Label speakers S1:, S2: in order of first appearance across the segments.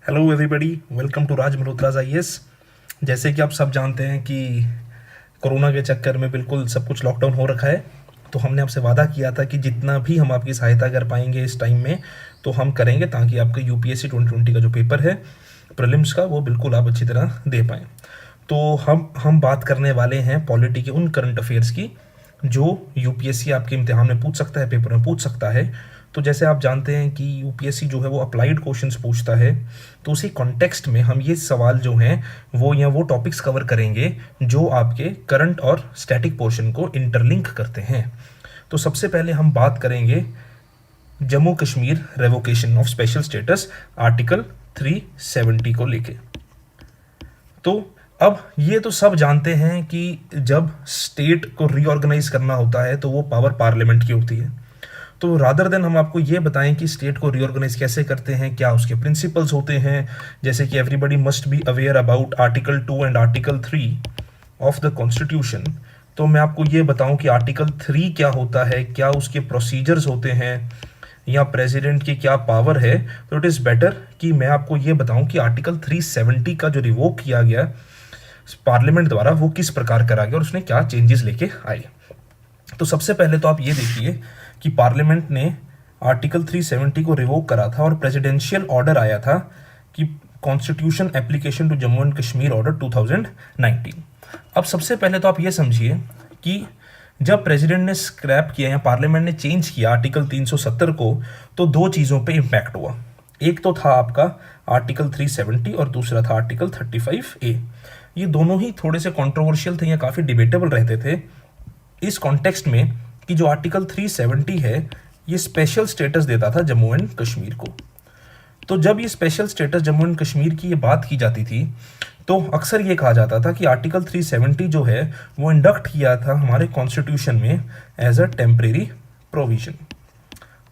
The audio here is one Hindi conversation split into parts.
S1: Hello everybody, welcome to Raj Malhotra's IAS. जैसे कि आप सब जानते हैं कि कोरोना के चक्कर में बिल्कुल सब कुछ लॉकडाउन हो रखा है। तो हमने आपसे वादा किया था कि जितना भी हम आपकी सहायता कर पाएंगे इस टाइम में तो हम करेंगे, ताकि आपका यूपीएससी 2020 का जो पेपर है प्रीलिम्स का, वो बिल्कुल आप अच्छी तरह दे पाएँ। तो हम बात करने वाले हैं पॉलिटी के उन करंट अफेयर्स की जो यूपीएससी आपके इम्तिहान में पूछ सकता है, पेपर में पूछ सकता है। तो जैसे आप जानते हैं कि यूपीएससी जो है वो अप्लाइड क्वेश्चंस पूछता है, तो उसी कॉन्टेक्स्ट में हम ये सवाल जो हैं वो टॉपिक्स कवर करेंगे जो आपके करंट और स्टैटिक पोर्शन को इंटरलिंक करते हैं। तो सबसे पहले हम बात करेंगे Jammu Kashmir revocation of special status article 370 को लेके। तो अब ये तो सब जानते हैं कि जब स्टेट को रीऑर्गेनाइज करना होता है तो वो पावर पार्लियामेंट की होती है। तो रादर देन हम आपको ये बताएं कि स्टेट को रीऑर्गेनाइज कैसे करते हैं, क्या उसके प्रिंसिपल्स होते हैं, जैसे कि everybody must be aware about article 2 and article 3 of the constitution. तो मैं आपको ये बताऊं कि आर्टिकल 3 क्या होता है, क्या उसके प्रोसीजर्स होते हैं, या प्रेसिडेंट की क्या पावर है। तो इट इज़ बेटर कि मैं आपको ये बताऊं कि आर्टिकल 370 का जो रिवोक किया गया पार्लियामेंट द्वारा वो किस प्रकार करा गया और उसने क्या चेंजेस लेके आए। तो सबसे पहले तो आप ये देखिए कि पार्लियामेंट ने आर्टिकल 370 को रिवोक करा था और प्रेसिडेंशियल ऑर्डर आया था कि constitution application to Jammu and Kashmir order 2019। अब सबसे पहले तो आप ये समझिए कि जब प्रेसिडेंट ने स्क्रैप किया या पार्लियामेंट ने चेंज किया आर्टिकल 370 को, तो दो चीज़ों पे इम्पैक्ट हुआ। एक तो था आपका आर्टिकल 370 और दूसरा था आर्टिकल 35A। ये दोनों ही थोड़े से कंट्रोवर्शियल थे या काफ़ी डिबेटेबल रहते थे इस कॉन्टेक्स्ट में कि जो आर्टिकल 370 है ये स्पेशल स्टेटस देता था जम्मू एंड कश्मीर को। तो जब ये special status Jammu and Kashmir की ये बात की जाती थी तो अक्सर ये कहा जाता था कि आर्टिकल 370 जो है वो इंडक्ट किया था हमारे कॉन्स्टिट्यूशन में एज अ टेम्परेरी प्रोविजन।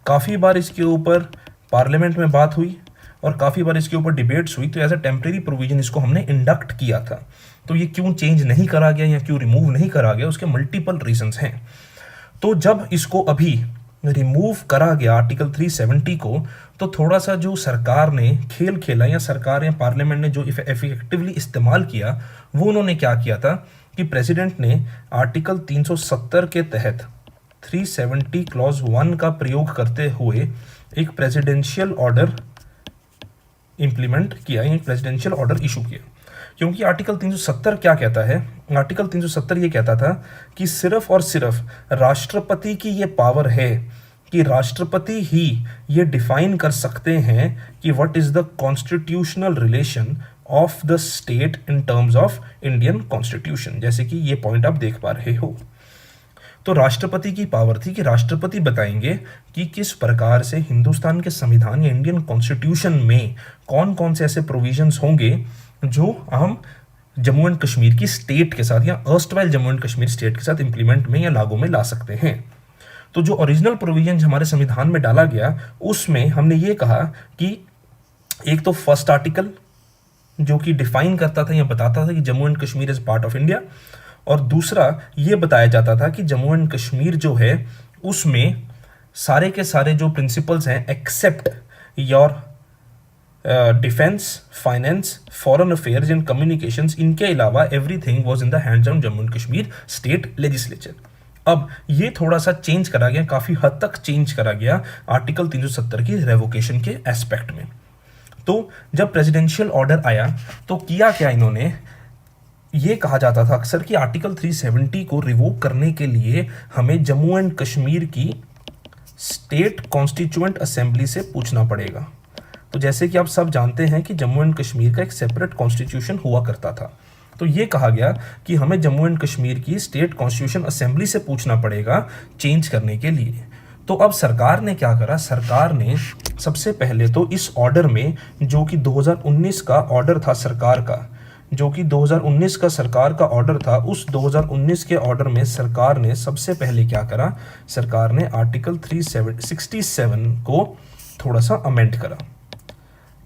S1: काफ़ी बार इसके ऊपर पार्लियामेंट में बात हुई और काफ़ी बार इसके ऊपर डिबेट्स हुई, तो एज अ टेम्परेरी प्रोविजन इसको हमने इंडक्ट किया था। तो ये क्यों चेंज नहीं करा गया या क्यों रिमूव नहीं करा गया, उसके मल्टीपल रीजंस हैं। तो जब इसको अभी रिमूव करा गया आर्टिकल 370 को, तो थोड़ा सा जो सरकार ने खेल खेला या सरकार या पार्लियामेंट ने जो इफेक्टिवली इस्तेमाल किया, वो उन्होंने क्या किया था कि प्रेसिडेंट ने आर्टिकल 370 के तहत 370 क्लॉज 1 का प्रयोग करते हुए एक प्रेसिडेंशियल ऑर्डर इंप्लीमेंट किया, एक प्रेसिडेंशियल ऑर्डर इशू किया। क्योंकि आर्टिकल 370 क्या कहता है, आर्टिकल 370 ये कहता था कि सिर्फ और सिर्फ राष्ट्रपति की ये पावर है कि राष्ट्रपति ही ये डिफाइन कर सकते हैं कि what is the constitutional relation of the state in terms of Indian constitution. जैसे कि ये पॉइंट आप देख पा रहे हो, तो राष्ट्रपति की पावर थी कि राष्ट्रपति बताएंगे कि किस प्रकार से हिंदुस्तान के संविधान या इंडियन कॉन्स्टिट्यूशन में कौन कौन से ऐसे प्रोविजंस होंगे जो हम जम्मू एंड कश्मीर की स्टेट के साथ या erstwhile Jammu and Kashmir state के साथ इंप्लीमेंट में या लागू में ला सकते हैं। तो जो ओरिजिनल प्रोविजन हमारे संविधान में डाला गया उसमें हमने ये कहा कि एक तो फर्स्ट आर्टिकल जो कि डिफाइन करता था या बताता था कि Jammu and Kashmir is part of India, और दूसरा ये बताया जाता था कि जम्मू एंड कश्मीर जो है उसमें सारे के सारे जो प्रिंसिपल्स हैं except your defence, finance, foreign affairs and communications, इनके अलावा everything was in the hands of Jammu and Kashmir state legislature. अब ये थोड़ा सा चेंज करा गया, काफ़ी हद तक चेंज करा गया आर्टिकल 370 की रेवोकेशन के एस्पेक्ट में। तो जब प्रेसिडेंशियल ऑर्डर आया तो किया क्या इन्होंने, ये कहा जाता था अक्सर कि आर्टिकल 370 को रिवोक करने के लिए हमें जम्मू एंड कश्मीर की स्टेट कॉन्स्टिट्यूएंट असेंबली से पूछना पड़ेगा। तो जैसे कि आप सब जानते हैं कि जम्मू एंड कश्मीर का एक सेपरेट कॉन्स्टिट्यूशन हुआ करता था, तो ये कहा गया कि हमें जम्मू एंड कश्मीर की स्टेट कॉन्स्टिट्यूशन असेंबली से पूछना पड़ेगा चेंज करने के लिए। तो अब सरकार ने क्या करा, सरकार ने सबसे पहले तो इस ऑर्डर में जो कि 2019 का ऑर्डर था सरकार का, जो कि 2019 का सरकार का ऑर्डर था, उस 2019 के ऑर्डर में सरकार ने सबसे पहले क्या करा, सरकार ने आर्टिकल 367 को थोड़ा सा अमेंड करा।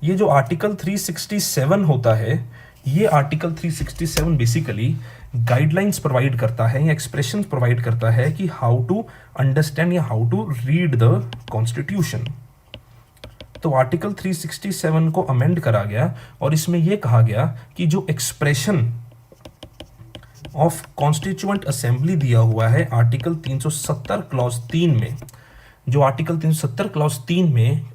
S1: ये जो आर्टिकल 367 होता है, ये आर्टिकल 367 बेसिकली गाइडलाइंस प्रोवाइड करता है या एक्सप्रेशन प्रोवाइड करता है कि हाउ टू अंडरस्टैंड या how to read the constitution. तो आर्टिकल 367 को अमेंड करा गया और इसमें यह कहा गया कि जो एक्सप्रेशन ऑफ कॉन्स्टिट्यूएंट असेंबली दिया हुआ है आर्टिकल 370 क्लॉज 3 में, जो आर्टिकल 370 क्लॉज 3 में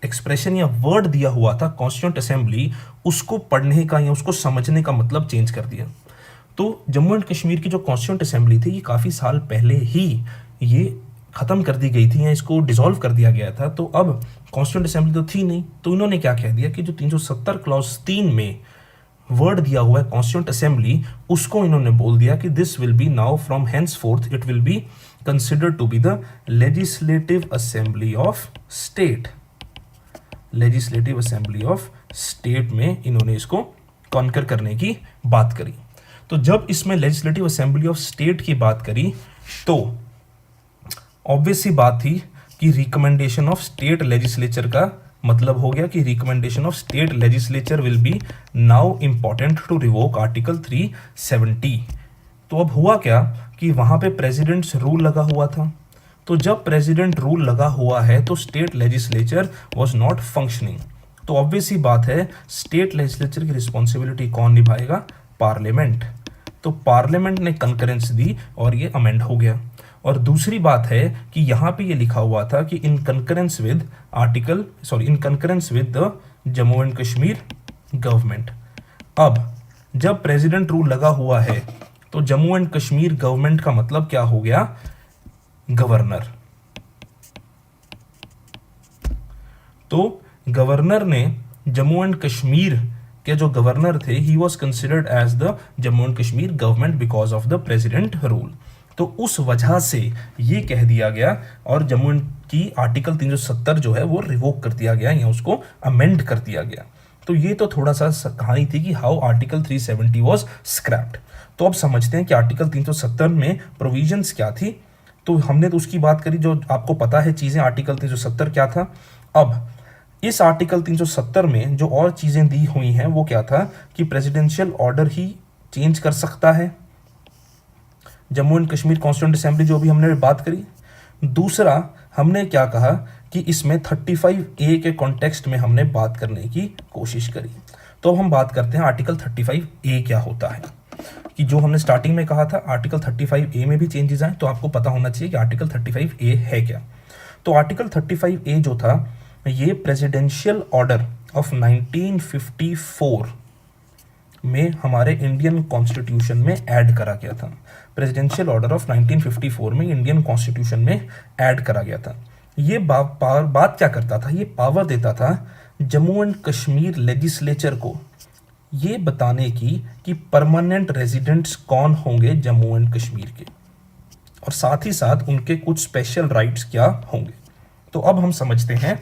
S1: एक्सप्रेशन या वर्ड दिया हुआ था कॉन्स्टिट्यूएंट असेंबली, उसको पढ़ने का या उसको समझने का मतलब चेंज कर दिया। तो जम्मू एंड कश्मीर की जो कॉन्स्टिट्यूएंट असेंबली थी ये काफ़ी साल पहले ही ये ख़त्म कर दी गई थी या इसको डिसॉल्व कर दिया गया था। तो अब कॉन्स्टिट्यूएंट असेंबली तो थी नहीं, तो इन्होंने क्या कह दिया कि जो 370 क्लॉज 3 में वर्ड दिया हुआ है कॉन्स्टिट्यूएंट असेंबली, उसको इन्होंने बोल दिया कि this will be now from henceforth it will be considered to be the legislative assembly of state. Legislative assembly of state में इन्होंने इसको कॉन्कर करने की बात करी। तो जब इसमें लेजिस्लेटिव असेंबली ऑफ स्टेट की बात करी तो ऑब्वियस सी बात थी कि रिकमेंडेशन ऑफ स्टेट लेजिस्लेचर का मतलब हो गया कि recommendation of state legislature will be now important to revoke article 370। तो अब हुआ क्या कि वहां पे प्रेसिडेंट्स रूल लगा हुआ था। तो जब प्रेसिडेंट रूल लगा हुआ है तो state legislature was not functioning. तो ऑब्वियस ही बात है स्टेट लेजिस्लेचर की रिस्पॉन्सिबिलिटी कौन निभाएगा? पार्लियामेंट। तो पार्लियामेंट ने कंकरेंस दी और ये अमेंड हो गया। और दूसरी बात है कि यहाँ पे ये लिखा हुआ था कि in concurrence with the Jammu and Kashmir government. अब जब प्रेसिडेंट रूल लगा हुआ है तो जम्मू एंड कश्मीर गवर्नमेंट का मतलब क्या हो गया? गवर्नर। तो गवर्नर ने जम्मू एंड कश्मीर के जो गवर्नर थे he was considered as the Jammu and Kashmir government because of the president rule. तो उस वजह से ये कह दिया गया और जम्मू एंड की आर्टिकल 370 जो है वो रिवोक कर दिया गया या उसको अमेंड कर दिया गया। तो ये तो थोड़ा सा कहानी थी कि हाउ आर्टिकल 370 वॉज स्क्रैप्ड। तो अब समझते हैं कि आर्टिकल 370 में प्रोविजंस क्या थी। तो हमने तो उसकी बात करी जो आपको पता है चीज़ें, आर्टिकल 370 क्या था। अब इस आर्टिकल 370 में जो और चीज़ें दी हुई हैं वो क्या था कि प्रेसिडेंशियल ऑर्डर ही चेंज कर सकता है Jammu and Kashmir constituent assembly, जो भी हमने बात करी। दूसरा हमने क्या कहा कि इसमें 35A के कॉन्टेक्स्ट में हमने बात करने की कोशिश करी। तो अब हम बात करते हैं आर्टिकल 35A क्या होता है। कि जो हमने स्टार्टिंग में कहा था आर्टिकल 35A में भी चेंजेस आए, तो आपको पता होना चाहिए कि आर्टिकल 35A है क्या। तो आर्टिकल 35A जो था ये प्रेसिडेंशियल ऑर्डर ऑफ 1954 में हमारे इंडियन कॉन्स्टिट्यूशन में ऐड करा गया था। प्रेसिडेंशियल ऑर्डर ऑफ 1954 में इंडियन कॉन्स्टिट्यूशन में ऐड करा गया था। ये बात क्या करता था? ये पावर देता था जम्मू एंड कश्मीर लेजिस्लेचर को ये बताने की कि परमानेंट रेजिडेंट्स कौन होंगे जम्मू एंड कश्मीर के, और साथ ही साथ उनके कुछ स्पेशल राइट्स क्या होंगे। तो अब हम समझते हैं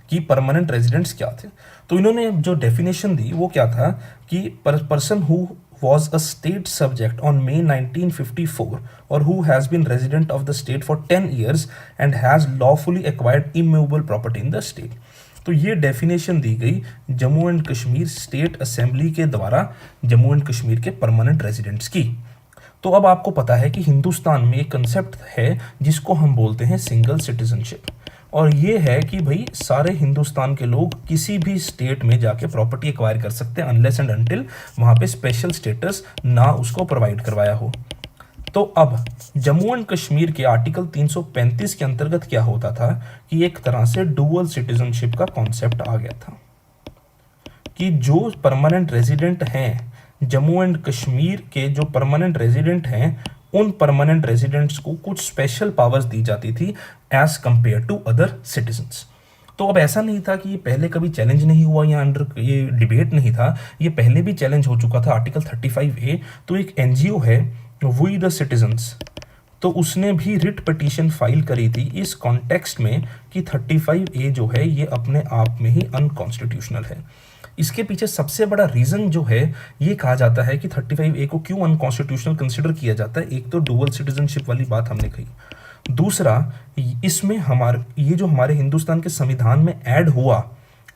S1: कि परमानेंट रेजिडेंट्स क्या थे। तो इन्होंने जो डेफिनेशन दी वो क्या था कि person who was a state subject on May 1954 or who has been resident of the state for 10 years and has lawfully acquired immovable property in the state। तो ये डेफिनेशन दी गई Jammu and Kashmir state assembly के द्वारा जम्मू एंड कश्मीर के परमानेंट रेजिडेंट्स की। तो अब आपको पता है कि हिंदुस्तान में एक कंसेप्ट है जिसको हम बोलते हैं सिंगल सिटीजनशिप, और ये है कि भाई सारे हिंदुस्तान के लोग किसी भी स्टेट में जाके प्रॉपर्टी एक्वायर कर सकते हैं अनलेस एंड अनटिल वहाँ पे स्पेशल स्टेटस ना उसको प्रोवाइड करवाया हो। तो अब जम्मू एंड कश्मीर के आर्टिकल 335 के अंतर्गत क्या होता था कि एक तरह से डुअल सिटीजनशिप का कॉन्सेप्ट आ गया था कि जो परमानेंट रेजिडेंट हैं जम्मू एंड कश्मीर के, जो परमानेंट रेजिडेंट हैं उन परमानेंट रेजिडेंट्स को कुछ स्पेशल पावर्स दी जाती थी as compare to other citizens. तो अब ऐसा नहीं था कि ये पहले कभी चैलेंज नहीं हुआ या अंडर ये डिबेट नहीं था, ये पहले भी चैलेंज हो चुका था आर्टिकल 35A। तो एक NGO है वी द सिटीजन्स, तो उसने भी रिट पिटीशन फाइल करी थी इस कॉन्टेक्स्ट में कि 35A जो है ये अपने आप में ही अनकॉन्स्टिट्यूशनल है। इसके पीछे सबसे बड़ा रीज़न जो है ये कहा जाता है कि 35A को क्यों अनकॉन्स्टिट्यूशनल कंसिडर किया जाता है। एक तो डुअल सिटीजनशिप वाली बात हमने कही, दूसरा इसमें ये जो हमारे हिंदुस्तान के संविधान में ऐड हुआ,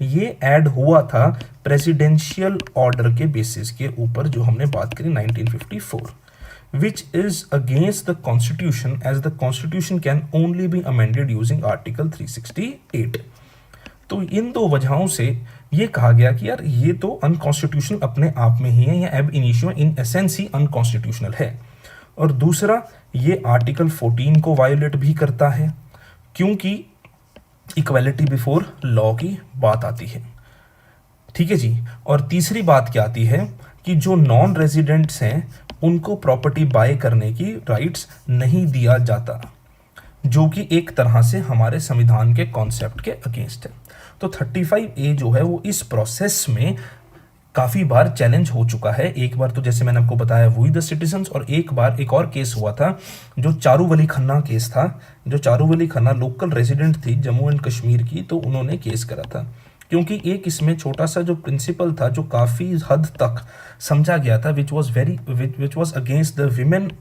S1: ये ऐड हुआ था प्रेसिडेंशियल ऑर्डर के बेसिस के ऊपर जो हमने बात करी 1954, which is against the constitution as the constitution can only be amended using article 368। तो इन दो वजहों से ये कहा गया कि यार ये तो अनकॉन्स्टिट्यूशनल अपने आप में ही है, या एब initio in essence he unconstitutional है। और दूसरा, ये आर्टिकल 14 को वायोलेट भी करता है, क्योंकि इक्वालिटी बिफोर लॉ की बात आती है। ठीक है जी। और तीसरी बात क्या आती है कि जो नॉन रेजिडेंट्स हैं उनको प्रॉपर्टी बाय करने की राइट्स नहीं दिया जाता, जो कि एक तरह से हमारे संविधान के कॉन्सेप्ट के अगेंस्ट है। तो 35A जो है वो इस प्रोसेस में काफ़ी बार चैलेंज हो चुका है। एक बार तो जैसे मैंने आपको बताया वी द सिटीजन्स, और एक बार एक और केस हुआ था जो चारूवली खन्ना केस था। जो चारूवली खन्ना लोकल रेजिडेंट थी जम्मू एंड कश्मीर की, तो उन्होंने केस करा था, क्योंकि एक इसमें छोटा सा जो प्रिंसिपल था जो काफ़ी हद तक समझा गया था, which was against the women.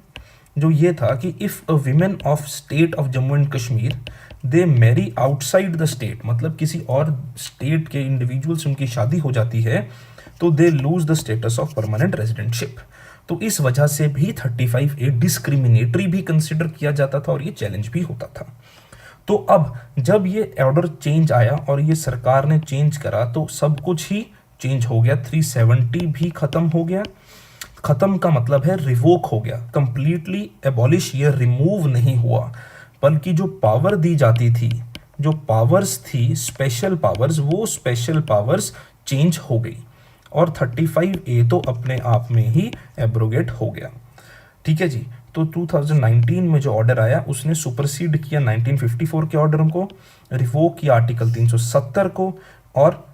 S1: जो ये था कि if a women of state of Jammu and Kashmir they marry outside the state, मतलब किसी और स्टेट के इंडिविजुअल से उनकी शादी हो जाती है, तो they lose the status of permanent residentship. तो इस वजह से भी 35A डिस्क्रिमिनेटरी भी कंसिडर किया जाता था और ये चैलेंज भी होता था। तो अब जब ये ऑर्डर चेंज आया और ये सरकार ने चेंज करा, तो सब कुछ ही चेंज हो गया। 370 भी खत्म हो गया। खत्म का मतलब है रिवोक हो गया, कंप्लीटली एबॉलिश, ये रिमूव नहीं हुआ, बल्कि जो पावर दी जाती थी, जो पावर्स थी स्पेशल पावर्स, वो स्पेशल पावर्स चेंज हो गई और 35A तो अपने आप में ही एब्रोगेट हो गया। ठीक है जी। तो 2019 में जो ऑर्डर आया उसने सुपरसीड किया 1954 के ऑर्डर को, रिवोक किया आर्टिकल 370 को, और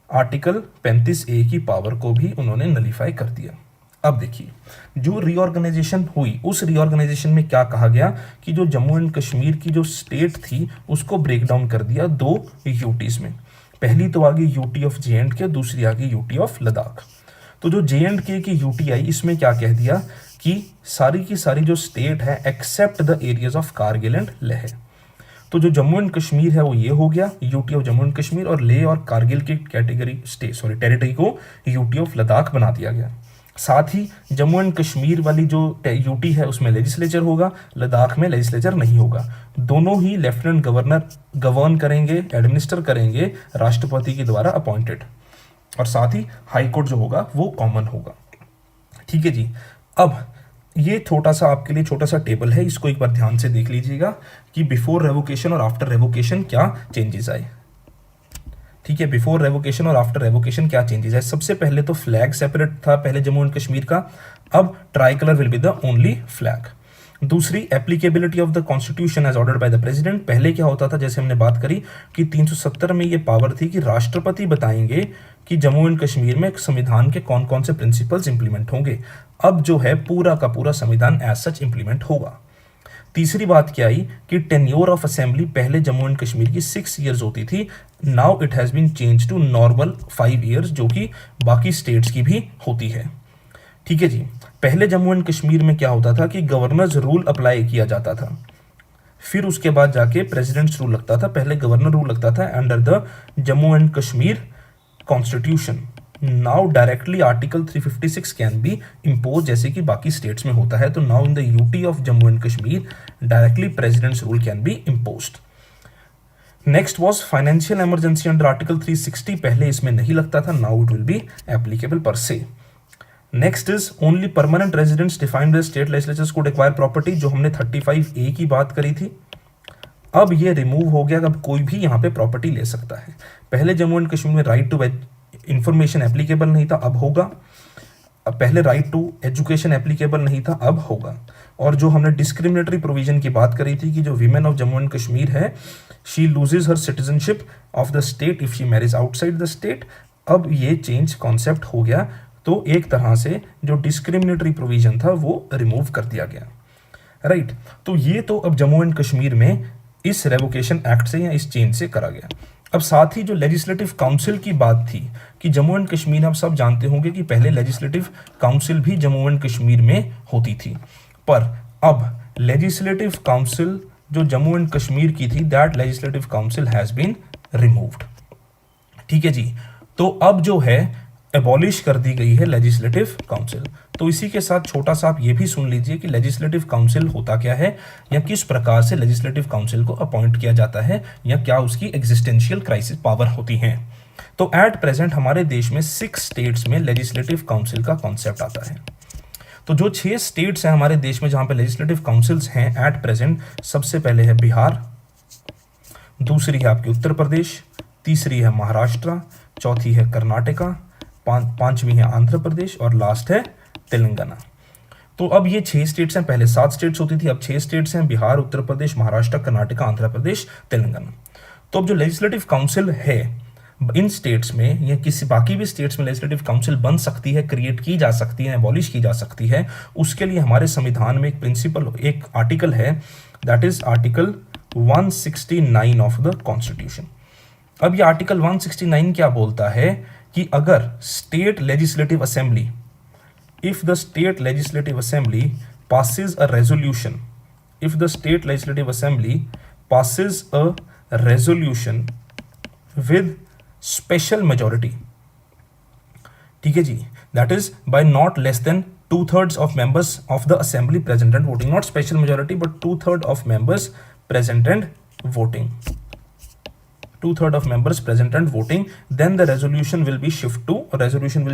S1: आर्टिकल 35A की पावर को भी उन्होंने नलीफाई कर दिया। अब देखिए, जो रीऑर्गेनाइजेशन हुई, उस रीऑर्गेनाइजेशन में क्या कहा गया कि जो जम्मू एंड कश्मीर की जो स्टेट थी उसको ब्रेक डाउन कर दिया दो यूटीज में। पहली तो आ गई यूटी ऑफ JNK, दूसरी आ गई यूटी ऑफ लद्दाख। तो जो JNK की यूटी आई, इसमें क्या कह दिया कि सारी की सारी जो स्टेट है except the areas of Kargil and Leh. तो जो जम्मू एंड कश्मीर है वो ये हो गया UT of Jammu and Kashmir, और लेह और कारगिल की टेरिटरी को यूटी ऑफ लद्दाख बना दिया गया। साथ ही जम्मू एंड कश्मीर वाली जो यूटी है उसमें लेजिस्लेचर होगा, लद्दाख में लेजिस्लेचर नहीं होगा। दोनों ही लेफ्टिनेंट गवर्नर गवर्न करेंगे, एडमिनिस्टर करेंगे राष्ट्रपति के द्वारा अपॉइंटेड, और साथ ही हाई कोर्ट जो होगा वो कॉमन होगा। ठीक है जी। अब ये छोटा सा आपके लिए छोटा सा टेबल है, इसको एक बार ध्यान से देख लीजिएगा कि बिफोर रेवोकेशन और आफ्टर रेवोकेशन क्या चेंजेस आए। ठीक है, बिफोर रेवोकेशन और आफ्टर रेवोकेशन क्या चेंजेस है। सबसे पहले तो फ्लैग सेपरेट था पहले जम्मू एंड कश्मीर का, अब tricolour will be the only flag. दूसरी, applicability of the constitution as ordered by the president. पहले क्या होता था, जैसे हमने बात करी कि 370 में ये पावर थी कि राष्ट्रपति बताएंगे कि जम्मू एंड कश्मीर में संविधान के कौन कौन से प्रिंसिपल्स इंप्लीमेंट होंगे। अब जो है पूरा का पूरा संविधान एज सच इंप्लीमेंट होगा। तीसरी बात क्या आई कि टेन्योर ऑफ असेंबली पहले जम्मू एंड कश्मीर की 6 ईयर्स होती थी, now it has been change to normal 5 years, जो कि बाकी स्टेट्स की भी होती है। ठीक है जी। पहले जम्मू एंड कश्मीर में क्या होता था कि गवर्नर्स रूल अप्लाई किया जाता था, फिर उसके बाद जाके प्रेसिडेंट्स रूल लगता था। पहले गवर्नर रूल लगता था under the Jammu and Kashmir constitution. Now directly article 356 can be impose, जैसे कि बाकी स्टेट्स में होता है। तो now in the UT of Jammu and Kashmir directly presidents rule can be imposed. Next was financial emergency under article 360, पहले इसमें नहीं लगता था, now it will be applicable पर से। Next is only permanent residents defined by state legislatures could acquire property, जो हमने 35A की बात करी थी, अब ये रिमूव हो गया। अब कोई भी यहाँ पे प्रॉपर्टी ले सकता है। पहले जम्मू एंड कश्मीर में राइट टू इंफॉर्मेशन एप्लीकेबल नहीं था, अब होगा। अब पहले राइट टू एजुकेशन एप्लीकेबल नहीं था, अब होगा। और जो हमने डिस्क्रिमिनेटरी प्रोविजन की बात करी थी कि जो women of Jammu and Kashmir है, she loses her citizenship of the state if she marriage outside the state, अब ये चेंज कॉन्सेप्ट हो गया। तो एक तरह से जो डिस्क्रिमिनेटरी प्रोविजन था वो रिमूव कर दिया गया, राइट। तो ये तो अब जम्मू एंड कश्मीर में इस रेवोकेशन एक्ट से या इस चेंज से करा गया। अब साथ ही जो लेजिस्लेटिव काउंसिल की बात थी कि जम्मू एंड कश्मीर, आप सब जानते होंगे कि पहले लेजिस्लेटिव काउंसिल भी जम्मू एंड कश्मीर में होती थी, पर अब लेजिस्लेटिव काउंसिल जो जम्मू एंड कश्मीर की थी, that legislative council has been removed. ठीक है जी। तो अब जो है एबॉलिश कर दी गई है लेजिस्लेटिव काउंसिल। तो इसी के साथ छोटा सा आप ये भी सुन लीजिए कि लेजिस्लेटिव काउंसिल होता क्या है, या किस प्रकार से लेजिस्लेटिव काउंसिल को अपॉइंट किया जाता है, या क्या उसकी एग्जिस्टेंशियल क्राइसिस पावर होती है। तो एट प्रेजेंट हमारे देश में 6 स्टेट्स में लेजिस्लेटिव काउंसिल का कॉन्सेप्ट आता है। तो जो 6 स्टेट्स हैं हमारे देश में जहां पे लेजिस्लेटिव काउंसिल्स हैं एट प्रेजेंट, सबसे पहले है बिहार, दूसरी है आपकी उत्तर प्रदेश, तीसरी है महाराष्ट्र, चौथी है कर्नाटका, पांचवी है आंध्र प्रदेश और लास्ट है तेलंगाना। तो अब ये 6 स्टेट्स हैं, पहले 7 स्टेट्स होती थी, अब 6 स्टेट्स हैं, बिहार, उत्तर प्रदेश, महाराष्ट्र, कर्नाटका, आंध्र प्रदेश, तेलंगाना। तो अब जो लेजिस्लेटिव काउंसिल है इन स्टेट्स में या किसी बाकी भी स्टेट्स में लेजिस्लेटिव काउंसिल बन सकती है, क्रिएट की जा सकती है, एबॉलिश की जा सकती है, उसके लिए हमारे संविधान में एक प्रिंसिपल, एक आर्टिकल है, that is article 169 of the constitution. अब ये आर्टिकल 169 क्या बोलता है कि अगर state legislative assembly, if the state legislative assembly passes a resolution, if the state legislative assembly passes a resolution with special majority, ठीक है जी, that is by not less than 2/3 of members of the assembly present and voting, not special majority but 2/3 of members present and voting, 2/3 of members present and voting, then the resolution will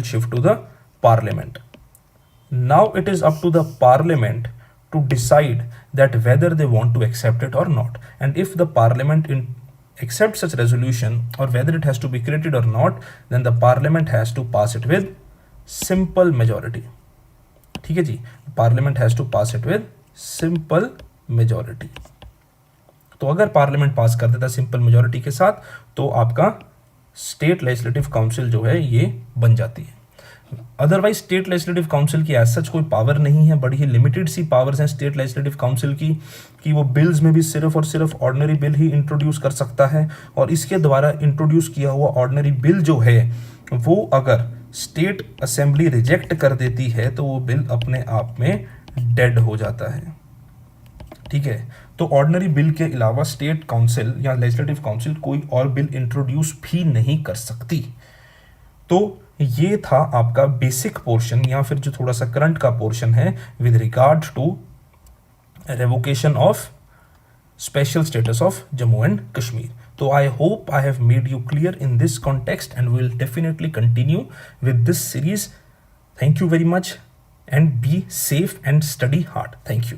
S1: shift to the parliament. Now it is up to the parliament to decide that whether they want to accept it or not, and if the parliament accepts such resolution or whether it has to be created or not, then the parliament has to pass it with simple majority. ठीक है जी, parliament has to pass it with simple majority. तो अगर पार्लियामेंट पास कर देता सिंपल मेजोरिटी के साथ तो आपका स्टेट लेजिस्लेटिव काउंसिल जो है ये बन जाती है। अदरवाइज स्टेट लेजिस्लेटिव काउंसिल की एज सच कोई पावर नहीं है, बड़ी ही लिमिटेड सी पावर्स हैं स्टेट लेजिस्लेटिव काउंसिल की, कि वो बिल्स में भी सिर्फ और सिर्फ ऑर्डिनरी बिल ही इंट्रोड्यूस कर सकता है, और इसके द्वारा इंट्रोड्यूस किया हुआ ऑर्डिनरी बिल जो है वो अगर स्टेट असेंबली रिजेक्ट कर देती है तो वो बिल अपने आप में डेड हो जाता है। ठीक है, तो ऑर्डिनरी बिल के अलावा स्टेट काउंसिल या लेजिस्लेटिव काउंसिल कोई और बिल इंट्रोड्यूस भी नहीं कर सकती। तो ये था आपका बेसिक पोर्शन या फिर जो थोड़ा सा करंट का पोर्शन है with regard to revocation of special status of Jammu and Kashmir. तो I hope I have made you clear in this context and we will definitely continue with this series. Thank you very much and be safe and study hard. Thank you.